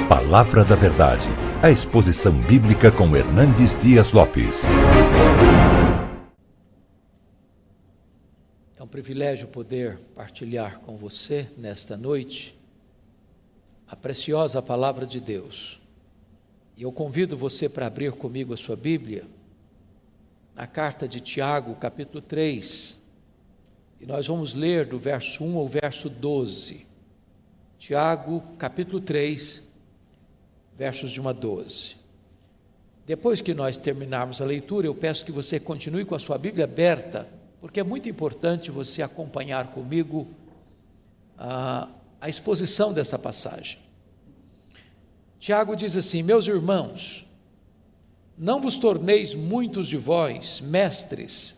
Palavra da Verdade, a exposição bíblica com Hernandes Dias Lopes. É um privilégio poder partilhar com você nesta noite a preciosa Palavra de Deus. E eu convido você para abrir comigo a sua Bíblia na carta de Tiago, capítulo 3, e nós vamos ler do verso 1 ao verso 12. Tiago, capítulo 3, versos de 1 a 12. Depois que nós terminarmos a leitura, eu peço que você continue com a sua Bíblia aberta, porque é muito importante você acompanhar comigo a exposição desta passagem. Tiago diz assim: meus irmãos, não vos torneis muitos de vós mestres,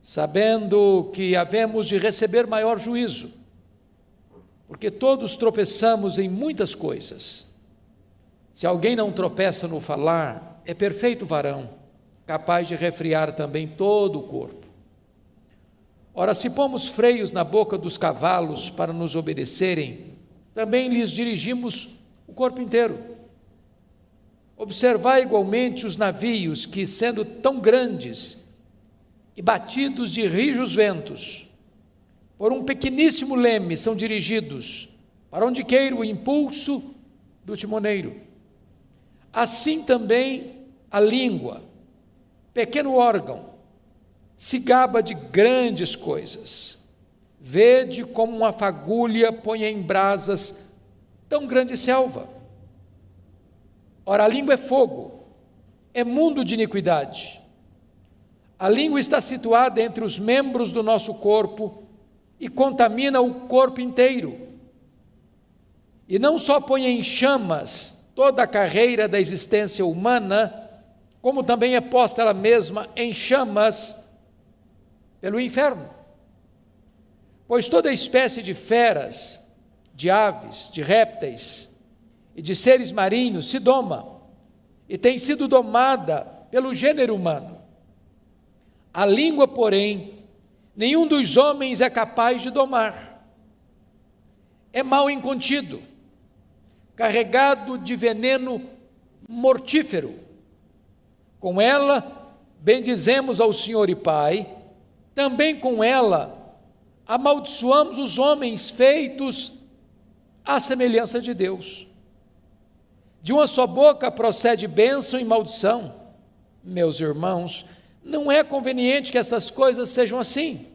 sabendo que havemos de receber maior juízo, porque todos tropeçamos em muitas coisas. Se alguém não tropeça no falar, é perfeito varão, capaz de refrear também todo o corpo. Ora, se pomos freios na boca dos cavalos para nos obedecerem, também lhes dirigimos o corpo inteiro. Observai igualmente os navios que, sendo tão grandes e batidos de rijos ventos, por um pequeníssimo leme são dirigidos, para onde queira o impulso do timoneiro. Assim também a língua, pequeno órgão, se gaba de grandes coisas. Vede como uma fagulha põe em brasas tão grande selva. Ora, a língua é fogo, é mundo de iniquidade. A língua está situada entre os membros do nosso corpo e contamina o corpo inteiro. E não só põe em chamas toda a carreira da existência humana, como também é posta ela mesma em chamas pelo inferno. Pois toda espécie de feras, de aves, de répteis e de seres marinhos se doma e tem sido domada pelo gênero humano. A língua, porém, nenhum dos homens é capaz de domar. É mal incontido, carregado de veneno mortífero. Com ela bendizemos ao Senhor e Pai, também com ela amaldiçoamos os homens feitos à semelhança de Deus. De uma só boca procede bênção e maldição. Meus irmãos, não é conveniente que estas coisas sejam assim.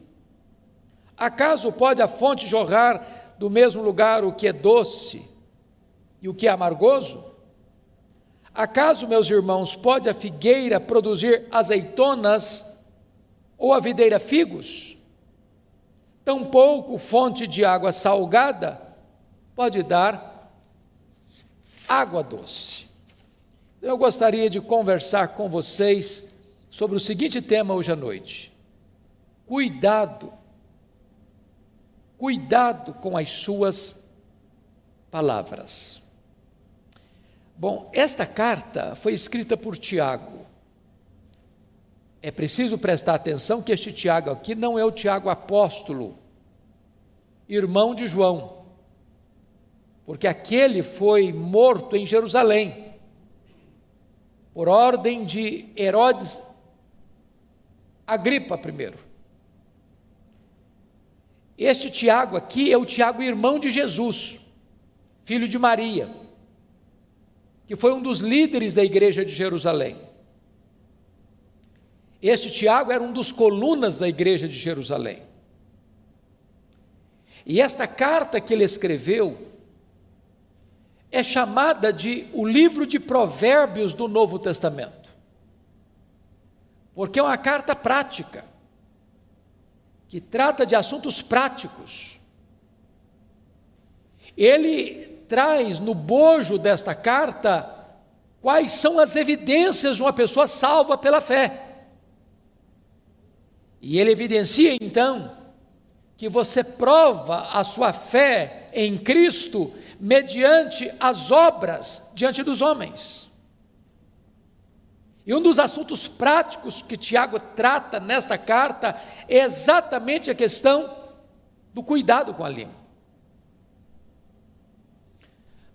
Acaso pode a fonte jorrar do mesmo lugar o que é doce e o que é amargoso? Acaso, meus irmãos, pode a figueira produzir azeitonas ou a videira figos? Tampouco fonte de água salgada pode dar água doce. Eu gostaria de conversar com vocês sobre o seguinte tema hoje à noite: cuidado com as suas palavras. Bom, esta carta foi escrita por Tiago. É preciso prestar atenção que este Tiago aqui não é o Tiago apóstolo, irmão de João, porque aquele foi morto em Jerusalém, por ordem de Herodes Agripa I. Este Tiago aqui é o Tiago irmão de Jesus, filho de Maria, que foi um dos líderes da igreja de Jerusalém. Este Tiago era um dos colunas da igreja de Jerusalém. E esta carta que ele escreveu é chamada de o livro de Provérbios do Novo Testamento, porque é uma carta prática, que trata de assuntos práticos. Ele traz no bojo desta carta quais são as evidências de uma pessoa salva pela fé. E ele evidencia então que você prova a sua fé em Cristo mediante as obras diante dos homens. E um dos assuntos práticos que Tiago trata nesta carta é exatamente a questão do cuidado com a língua.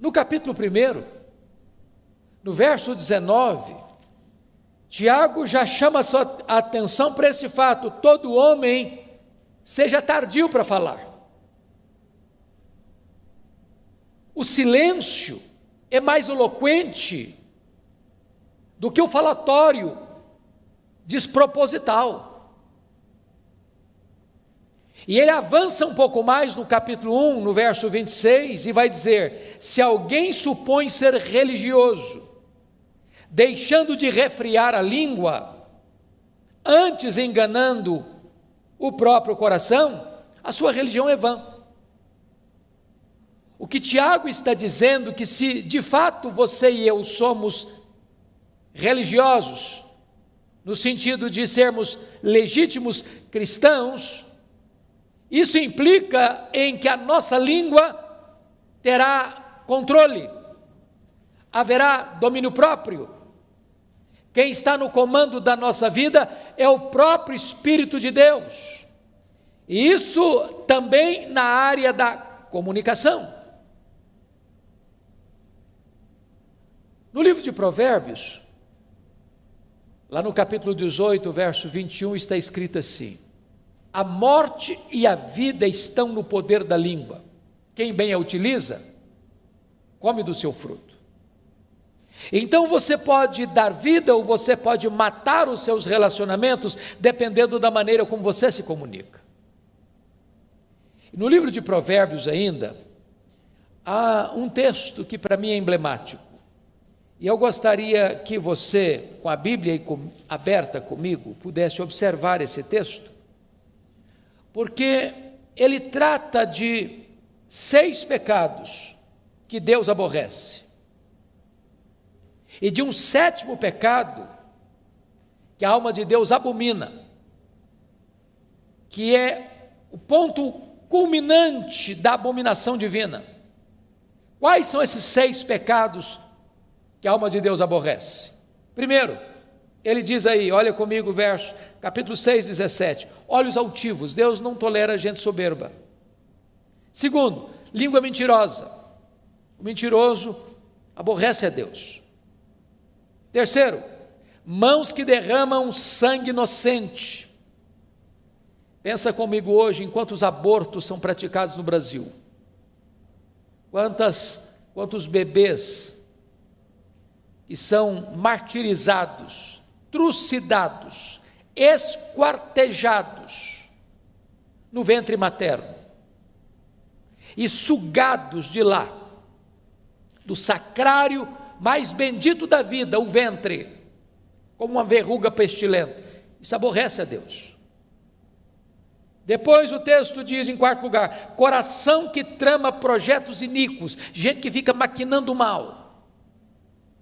No capítulo 1, no verso 19, Tiago já chama a sua atenção para esse fato: todo homem seja tardio para falar. O silêncio é mais eloquente do que o falatório desproposital. E ele avança um pouco mais no capítulo 1, no verso 26, e vai dizer: se alguém supõe ser religioso, deixando de refriar a língua, antes enganando o próprio coração, a sua religião é vã. O que Tiago está dizendo, que se de fato você e eu somos religiosos, no sentido de sermos legítimos cristãos, isso implica em que a nossa língua terá controle, haverá domínio próprio. Quem está no comando da nossa vida é o próprio Espírito de Deus. E isso também na área da comunicação. No livro de Provérbios, lá no capítulo 18, verso 21, está escrito assim: a morte e a vida estão no poder da língua. Quem bem a utiliza, come do seu fruto. Então você pode dar vida ou você pode matar os seus relacionamentos, dependendo da maneira como você se comunica. No livro de Provérbios ainda, há um texto que para mim é emblemático. E eu gostaria que você, com a Bíblia aberta comigo, pudesse observar esse texto, porque ele trata de 6 pecados que Deus aborrece, e de um 7º pecado que a alma de Deus abomina, que é o ponto culminante da abominação divina. Quais são esses 6 pecados que a alma de Deus aborrece? Primeiro, ele diz aí, olha comigo o verso, capítulo 6, 17, olhos altivos. Deus não tolera gente soberba. Segundo, língua mentirosa. O mentiroso aborrece a Deus. Terceiro, mãos que derramam sangue inocente. Pensa comigo hoje em quantos abortos são praticados no Brasil. Quantos bebês que são martirizados, trucidados, esquartejados no ventre materno e sugados de lá, do sacrário mais bendito da vida, o ventre, como uma verruga pestilenta. Isso aborrece a Deus. Depois o texto diz, em 4º lugar, coração que trama projetos iníquos, gente que fica maquinando mal.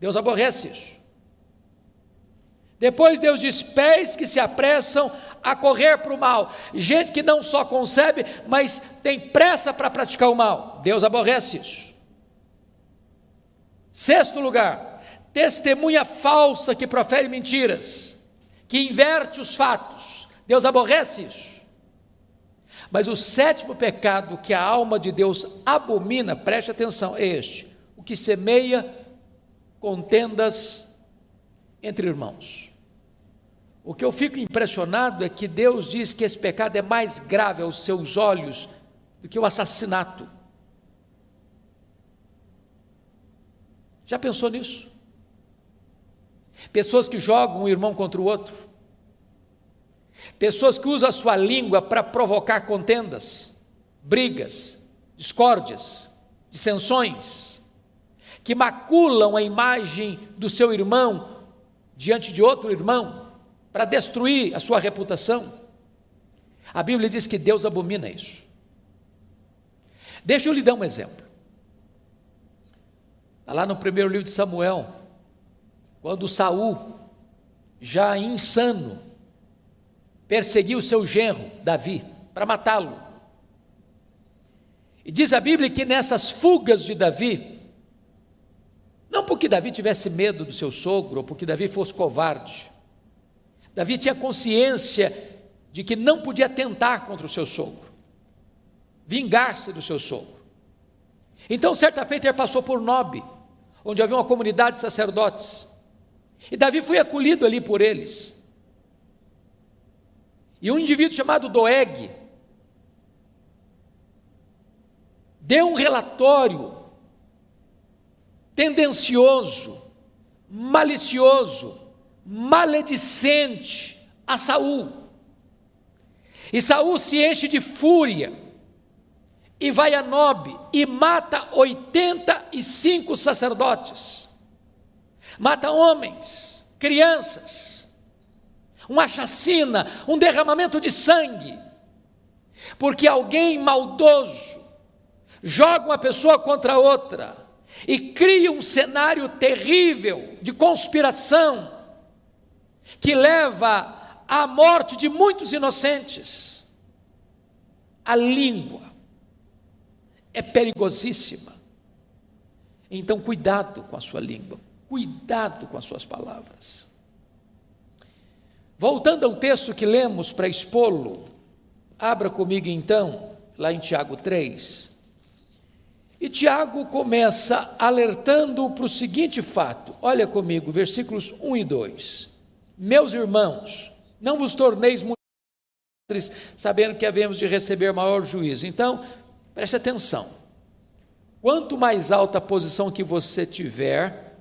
Deus aborrece isso. Depois Deus diz, pés que se apressam a correr para o mal, gente que não só concebe, mas tem pressa para praticar o mal. Deus aborrece isso. 6º lugar, testemunha falsa que profere mentiras, que inverte os fatos. Deus aborrece isso. Mas o 7º pecado que a alma de Deus abomina, preste atenção, é este: o que semeia contendas entre irmãos. O que eu fico impressionado é que Deus diz que esse pecado é mais grave aos seus olhos do que o assassinato. Já pensou nisso? Pessoas que jogam um irmão contra o outro, pessoas que usam a sua língua para provocar contendas, brigas, discórdias, dissensões, que maculam a imagem do seu irmão diante de outro irmão, para destruir a sua reputação. A Bíblia diz que Deus abomina isso. Deixa eu lhe dar um exemplo. Está lá no primeiro livro de Samuel, quando Saul, já insano, perseguiu o seu genro, Davi, para matá-lo. E diz a Bíblia que nessas fugas de Davi, não porque Davi tivesse medo do seu sogro, ou porque Davi fosse covarde, Davi tinha consciência de que não podia atentar contra o seu sogro, vingar-se do seu sogro. Então, certa feita, ele passou por Nob, onde havia uma comunidade de sacerdotes. E Davi foi acolhido ali por eles. E um indivíduo chamado Doeg deu um relatório tendencioso, malicioso, maledicente a Saul. E Saul se enche de fúria e vai a Nob e mata 85 sacerdotes. Mata homens, crianças, uma chacina, um derramamento de sangue, porque alguém maldoso joga uma pessoa contra outra e cria um cenário terrível de conspiração que leva à morte de muitos inocentes. A língua é perigosíssima. Então, cuidado com a sua língua, cuidado com as suas palavras. Voltando ao texto que lemos para expô-lo, abra comigo então, lá em Tiago 3. E Tiago começa alertando para o seguinte fato, olha comigo, versículos 1 e 2. Meus irmãos, não vos torneis muito mestres, sabendo que havemos de receber maior juízo. Então, preste atenção. Quanto mais alta a posição que você tiver,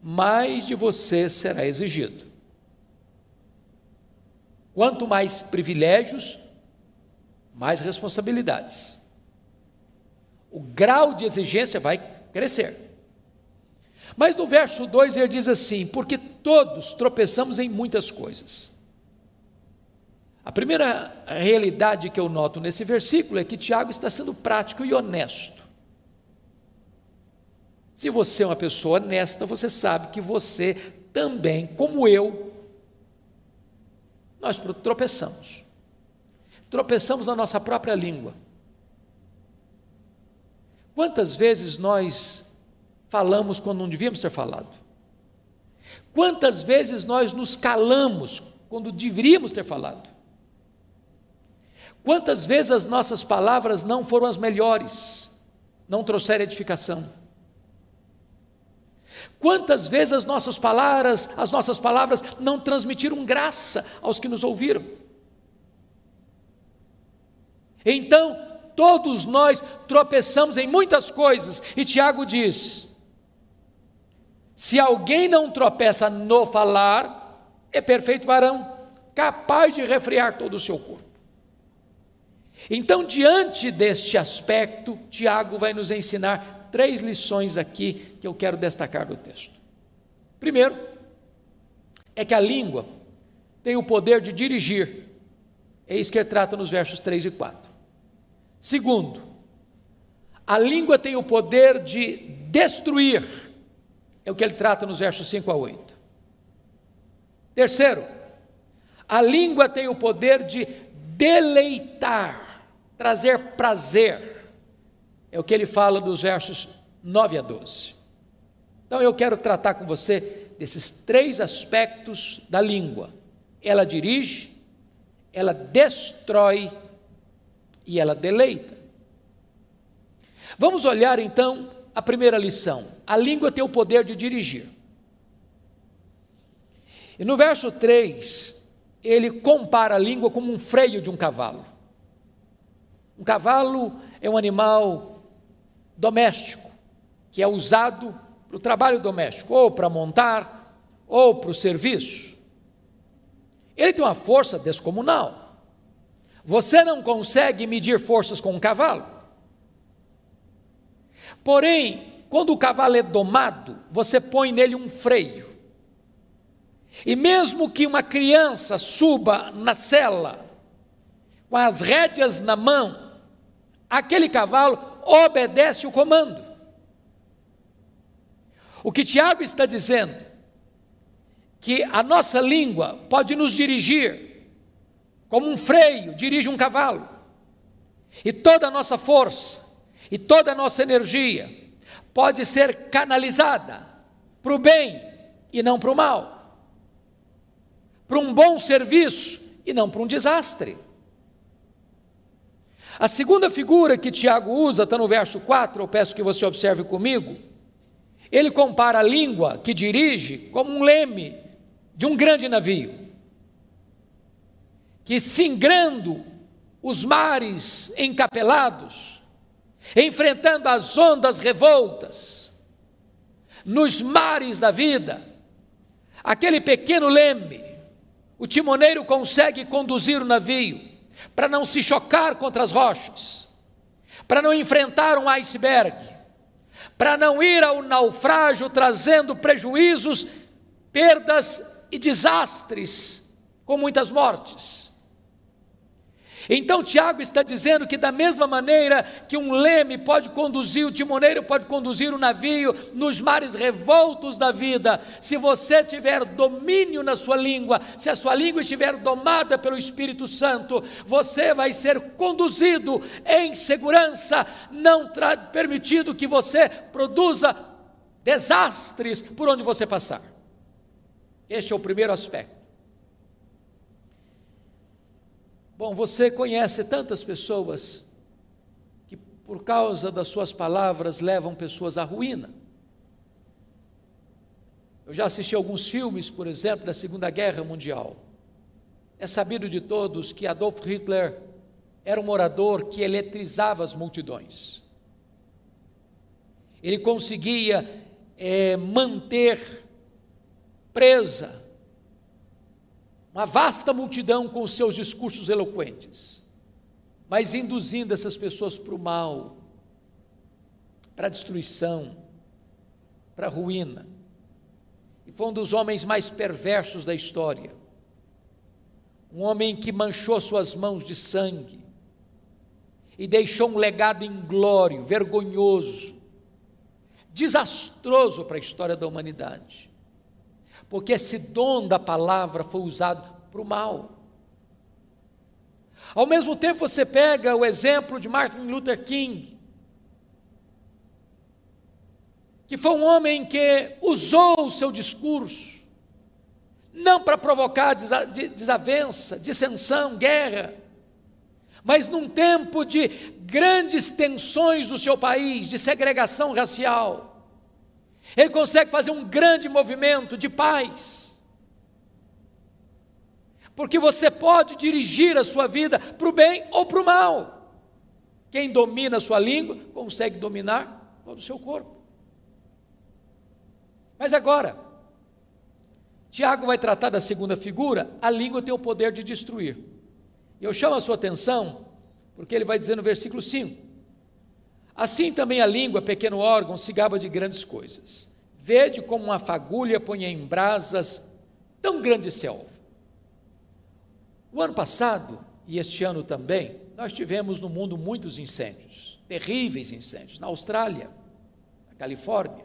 mais de você será exigido. Quanto mais privilégios, mais responsabilidades. O grau de exigência vai crescer. Mas no verso 2 ele diz assim: porque todos tropeçamos em muitas coisas. A primeira realidade que eu noto nesse versículo é que Tiago está sendo prático e honesto. Se você é uma pessoa honesta, você sabe que você também, como eu, nós tropeçamos. Tropeçamos na nossa própria língua. Quantas vezes nós falamos quando não devíamos ter falado? Quantas vezes nós nos calamos quando deveríamos ter falado? Quantas vezes as nossas palavras não foram as melhores, não trouxeram edificação? Quantas vezes as nossas palavras não transmitiram graça aos que nos ouviram? Então, todos nós tropeçamos em muitas coisas, e Tiago diz: se alguém não tropeça no falar, é perfeito varão, capaz de refrear todo o seu corpo. Então, diante deste aspecto, Tiago vai nos ensinar 3 lições aqui que eu quero destacar do texto. Primeiro, é que a língua tem o poder de dirigir, é isso que ele trata nos versos 3 e 4. Segundo, a língua tem o poder de destruir, é o que ele trata nos versos 5 a 8. Terceiro, a língua tem o poder de deleitar, trazer prazer, é o que ele fala dos versos 9 a 12. Então eu quero tratar com você desses 3 aspectos da língua. Ela dirige, ela destrói e ela deleita. Vamos olhar então a primeira lição. A língua tem o poder de dirigir. E no verso 3, ele compara a língua como um freio de um cavalo. Um cavalo é um animal doméstico, que é usado para o trabalho doméstico, ou para montar, ou para o serviço. Ele tem uma força descomunal. Você não consegue medir forças com um cavalo. Porém, quando o cavalo é domado, você põe nele um freio. E mesmo que uma criança suba na sela, com as rédeas na mão, aquele cavalo obedece o comando. O que Tiago está dizendo, que a nossa língua pode nos dirigir, como um freio dirige um cavalo, e toda a nossa força, e toda a nossa energia, pode ser canalizada para o bem e não para o mal, para um bom serviço e não para um desastre. A segunda figura que Tiago usa, está no verso 4, eu peço que você observe comigo. Ele compara a língua que dirige como um leme de um grande navio, que singrando os mares encapelados, enfrentando as ondas revoltas, nos mares da vida, aquele pequeno leme, o timoneiro consegue conduzir o navio, para não se chocar contra as rochas, para não enfrentar um iceberg, para não ir ao naufrágio trazendo prejuízos, perdas e desastres, com muitas mortes. Então Tiago está dizendo que da mesma maneira que um leme pode conduzir, o timoneiro pode conduzir o navio nos mares revoltos da vida, se você tiver domínio na sua língua, se a sua língua estiver domada pelo Espírito Santo, você vai ser conduzido em segurança, não permitido que você produza desastres por onde você passar. Este é o primeiro aspecto. Bom, você conhece tantas pessoas que por causa das suas palavras levam pessoas à ruína. Eu já assisti alguns filmes, por exemplo, da Segunda Guerra Mundial. É sabido de todos que Adolf Hitler era um orador que eletrizava as multidões. Ele conseguia manter presa uma vasta multidão com os seus discursos eloquentes, mas induzindo essas pessoas para o mal, para a destruição, para a ruína. E foi um dos homens mais perversos da história, um homem que manchou suas mãos de sangue e deixou um legado inglório, vergonhoso, desastroso para a história da humanidade, porque esse dom da palavra foi usado para o mal. Ao mesmo tempo você pega o exemplo de Martin Luther King, que foi um homem que usou o seu discurso, não para provocar desavença, dissensão, guerra, mas num tempo de grandes tensões no seu país, de segregação racial, ele consegue fazer um grande movimento de paz, porque você pode dirigir a sua vida para o bem ou para o mal. Quem domina a sua língua, consegue dominar todo o seu corpo. Mas agora, Tiago vai tratar da segunda figura, a língua tem o poder de destruir. E eu chamo a sua atenção, porque ele vai dizer no versículo 5, assim também a língua, pequeno órgão, se gaba de grandes coisas. Vede como uma fagulha põe em brasas tão grande selva. O ano passado, e este ano também, nós tivemos no mundo muitos incêndios, terríveis incêndios, na Austrália, na Califórnia,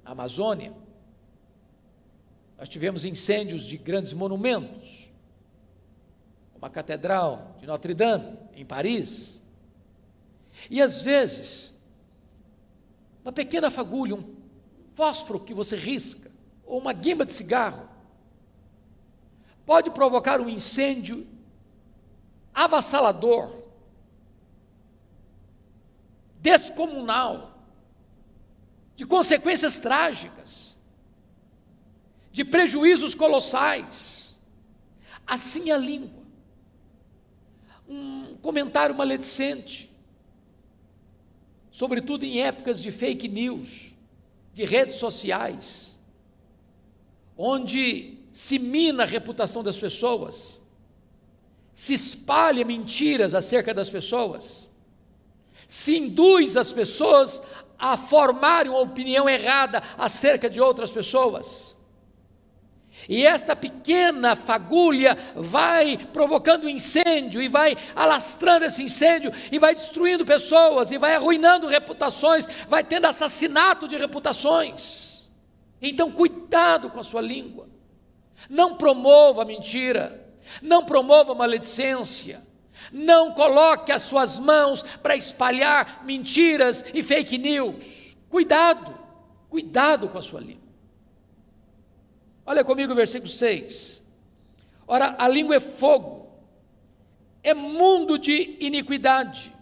na Amazônia. Nós tivemos incêndios de grandes monumentos, como a Catedral de Notre Dame, em Paris. E às vezes, uma pequena fagulha, um fósforo que você risca, ou uma guimba de cigarro, pode provocar um incêndio avassalador, descomunal, de consequências trágicas, de prejuízos colossais. Assim a língua. Um comentário maledicente, sobretudo em épocas de fake news, de redes sociais, onde se mina a reputação das pessoas, se espalha mentiras acerca das pessoas, se induz as pessoas a formarem uma opinião errada acerca de outras pessoas. E esta pequena fagulha vai provocando incêndio, e vai alastrando esse incêndio, e vai destruindo pessoas, e vai arruinando reputações, vai tendo assassinato de reputações. Então cuidado com a sua língua, não promova mentira, não promova maledicência, não coloque as suas mãos para espalhar mentiras e fake news. Cuidado, cuidado com a sua língua. Olha comigo o versículo 6. Ora, a língua é fogo, é mundo de iniquidade.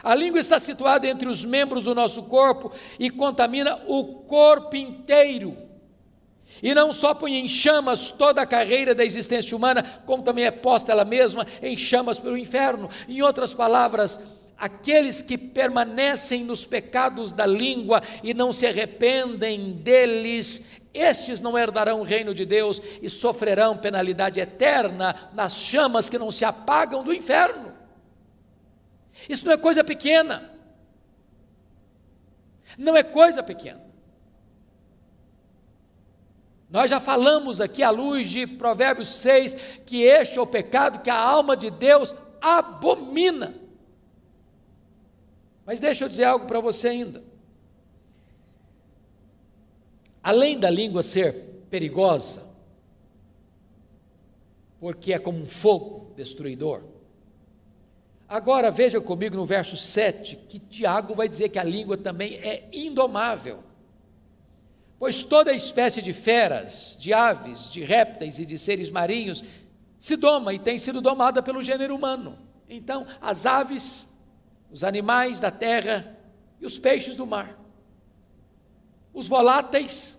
A língua está situada entre os membros do nosso corpo e contamina o corpo inteiro. E não só põe em chamas toda a carreira da existência humana, como também é posta ela mesma em chamas pelo inferno. Em outras palavras, aqueles que permanecem nos pecados da língua e não se arrependem deles, estes não herdarão o reino de Deus e sofrerão penalidade eterna nas chamas que não se apagam do inferno. Isso não é coisa pequena. Não é coisa pequena. Nós já falamos aqui à luz de Provérbios 6, que este é o pecado que a alma de Deus abomina. Mas deixa eu dizer algo para você ainda. Além da língua ser perigosa, porque é como um fogo destruidor, agora veja comigo no verso 7, que Tiago vai dizer que a língua também é indomável. Pois toda espécie de feras, de aves, de répteis e de seres marinhos se doma e tem sido domada pelo gênero humano. Então, as aves, os animais da terra e os peixes do mar, os voláteis,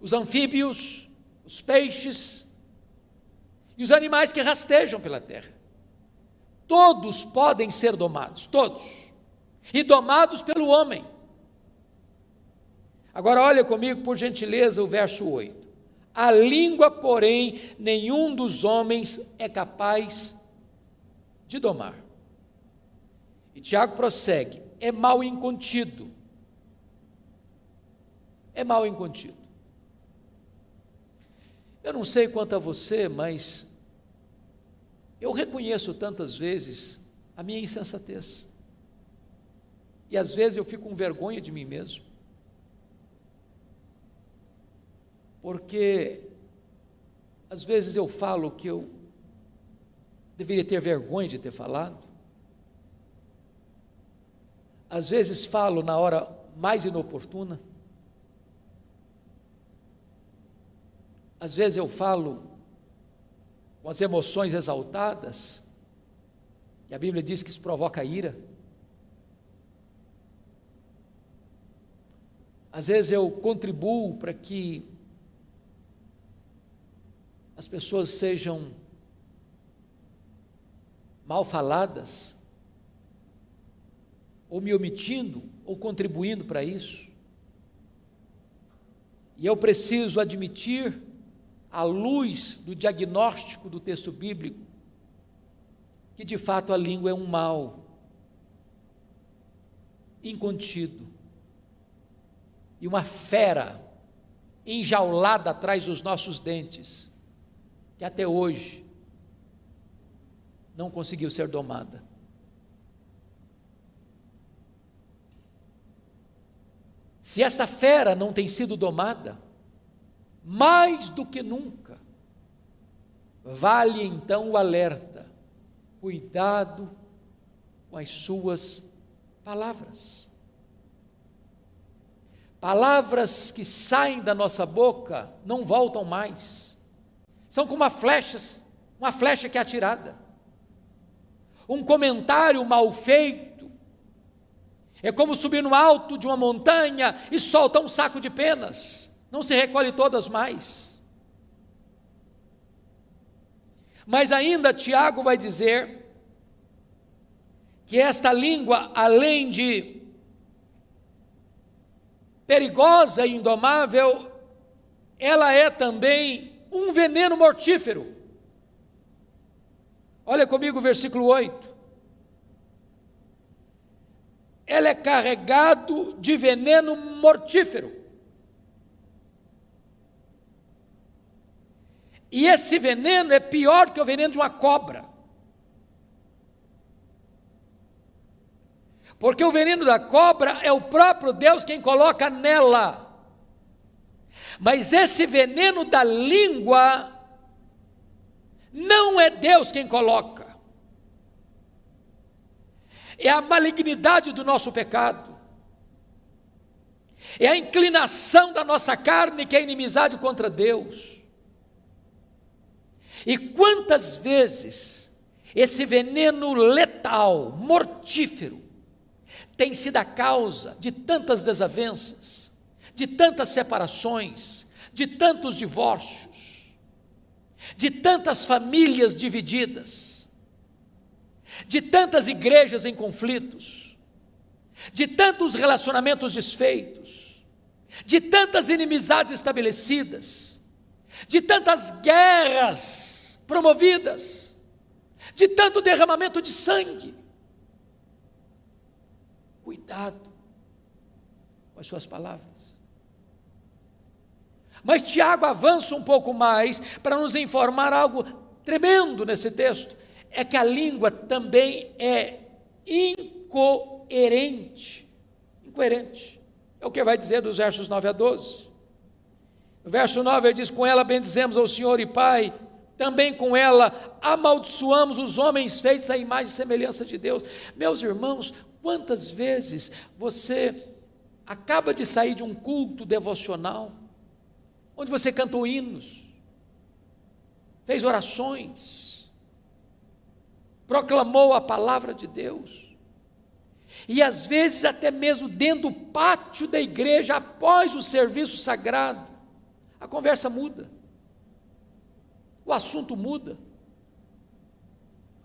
os anfíbios, os peixes e os animais que rastejam pela terra, todos podem ser domados, todos, e domados pelo homem. Agora olha comigo, por gentileza, o verso 8. A língua, porém, nenhum dos homens é capaz de domar. E Tiago prossegue, é mal incontido. É mal incontido. Eu não sei quanto a você, mas eu reconheço tantas vezes a minha insensatez. E às vezes eu fico com vergonha de mim mesmo. Porque às vezes eu falo que eu deveria ter vergonha de ter falado. Às vezes falo na hora mais inoportuna. Às vezes eu falo com as emoções exaltadas, e a Bíblia diz que isso provoca ira. Às vezes eu contribuo para que as pessoas sejam mal faladas, ou me omitindo, ou contribuindo para isso. E eu preciso admitir, à luz do diagnóstico do texto bíblico, que de fato a língua é um mal incontido, e uma fera enjaulada atrás dos nossos dentes, que até hoje não conseguiu ser domada. Se esta fera não tem sido domada, mais do que nunca, vale então o alerta: cuidado com as suas palavras. Palavras que saem da nossa boca não voltam mais. São como uma flecha que é atirada. Um comentário mal feito é como subir no alto de uma montanha e soltar um saco de penas. Não se recolhe todas mais. Mas ainda Tiago vai dizer que esta língua, além de perigosa e indomável, ela é também um veneno mortífero. Olha comigo o versículo 8. Ela é carregado de veneno mortífero. E esse veneno é pior que o veneno de uma cobra. Porque o veneno da cobra é o próprio Deus quem coloca nela. Mas esse veneno da língua não é Deus quem coloca. É a malignidade do nosso pecado. É a inclinação da nossa carne que é inimizade contra Deus. E quantas vezes esse veneno letal, mortífero, tem sido a causa de tantas desavenças, de tantas separações, de tantos divórcios, de tantas famílias divididas, de tantas igrejas em conflitos, de tantos relacionamentos desfeitos, de tantas inimizades estabelecidas, de tantas guerras promovidas, de tanto derramamento de sangue. Cuidado com as suas palavras. Mas Tiago avança um pouco mais para nos informar algo tremendo nesse texto, é que a língua também é incoerente. Incoerente. É o que vai dizer dos versos 9 a 12. No verso 9 ele diz: com ela bendizemos ao Senhor e Pai, também com ela amaldiçoamos os homens feitos à imagem e semelhança de Deus. Meus irmãos, quantas vezes você acaba de sair de um culto devocional, onde você cantou hinos, fez orações, proclamou a palavra de Deus, e às vezes até mesmo dentro do pátio da igreja, após o serviço sagrado, a conversa muda, o assunto muda,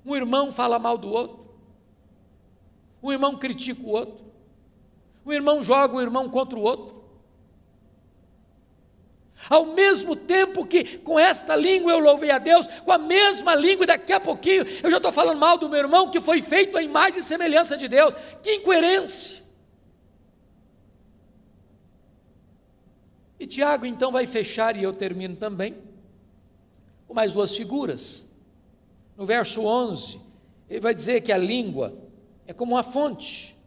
um irmão fala mal do outro, um irmão critica o outro, um irmão joga o irmão contra o outro, ao mesmo tempo que com esta língua eu louvei a Deus, com a mesma língua, daqui a pouquinho eu já estou falando mal do meu irmão que foi feito à imagem e semelhança de Deus. Que incoerência! E Tiago então vai fechar, e eu termino também, com mais duas figuras. No verso 11, ele vai dizer que a língua é como uma fonte.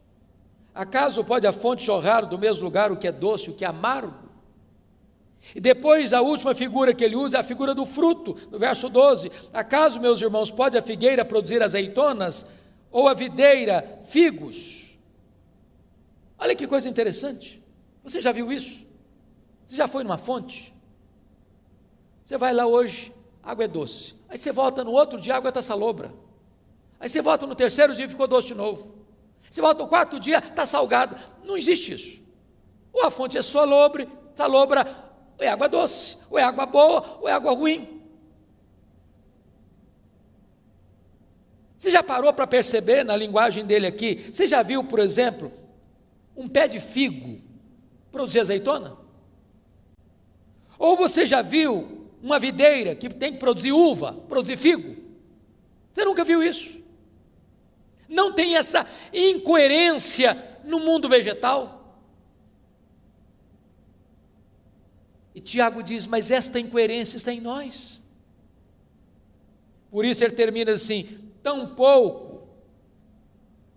Acaso pode a fonte jorrar do mesmo lugar o que é doce, o que é amargo? E depois a última figura que ele usa é a figura do fruto, no verso 12. Acaso, meus irmãos, pode a figueira produzir azeitonas, ou a videira figos? Olha que coisa interessante. Você já viu isso? Você já foi numa fonte? Você vai lá hoje, a água é doce. Aí você volta no outro dia, a água está salobra. Aí você volta no terceiro dia e ficou doce de novo. Você volta no quarto dia, está salgada. Não existe isso. Ou a fonte é salobra, ou é água doce, ou é água boa, ou é água ruim. Você já parou para perceber na linguagem dele aqui? Você já viu, por exemplo, um pé de figo produzir azeitona? Ou você já viu uma videira que tem que produzir uva, produzir figo? Você nunca viu isso? Não tem essa incoerência no mundo vegetal? E Tiago diz, mas esta incoerência está em nós. Por isso ele termina assim: tampouco,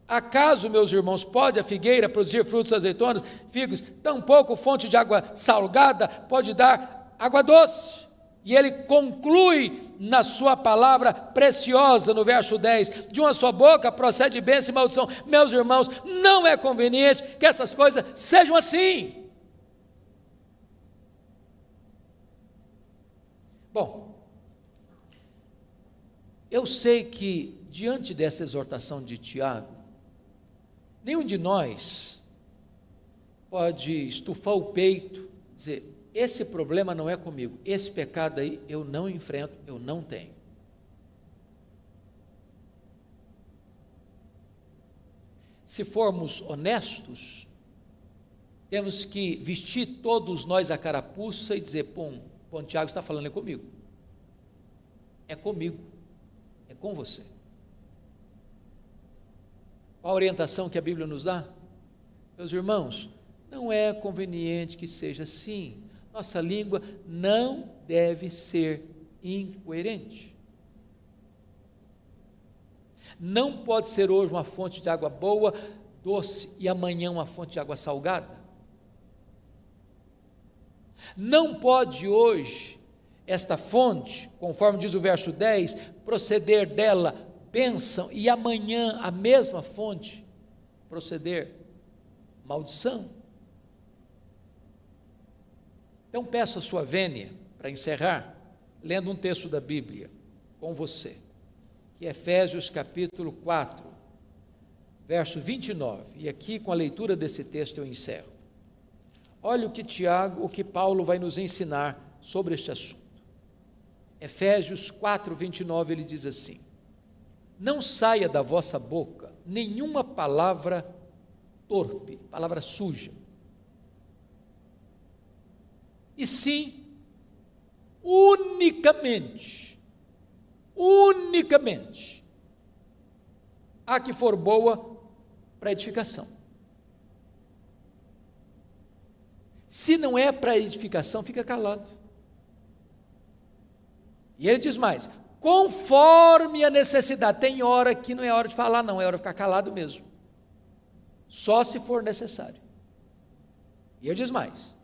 acaso, meus irmãos, pode a figueira produzir frutos azeitonas, figos? Tampouco fonte de água salgada pode dar água doce. E ele conclui na sua palavra preciosa, no verso 10, de uma só boca procede bênção e maldição. Meus irmãos, não é conveniente que essas coisas sejam assim. Bom, eu sei que diante dessa exortação de Tiago, nenhum de nós pode estufar o peito e dizer: esse problema não é comigo, esse pecado aí eu não enfrento, eu não tenho. Se formos honestos, temos que vestir todos nós a carapuça e dizer: pô, Tiago está falando comigo, é com você. Qual a orientação que a Bíblia nos dá? Meus irmãos, não é conveniente que seja assim. Nossa língua não deve ser incoerente. Não pode ser hoje uma fonte de água boa, doce, e amanhã uma fonte de água salgada. Não pode hoje esta fonte, conforme diz o verso 10, proceder dela bênção, e amanhã a mesma fonte proceder maldição. Então peço a sua vênia, para encerrar, lendo um texto da Bíblia. com você, que é Efésios capítulo 4, verso 29, e aqui com a leitura desse texto eu encerro. Olha o que Paulo vai nos ensinar sobre este assunto. Efésios 4, 29, ele diz assim: não saia da vossa boca nenhuma palavra torpe, palavra suja, e sim, unicamente, a que for boa para edificação. Se não é para edificação, fica calado. E ele diz mais: conforme a necessidade. Tem hora que não é hora de falar, não, é hora de ficar calado mesmo, só se for necessário. E ele diz mais: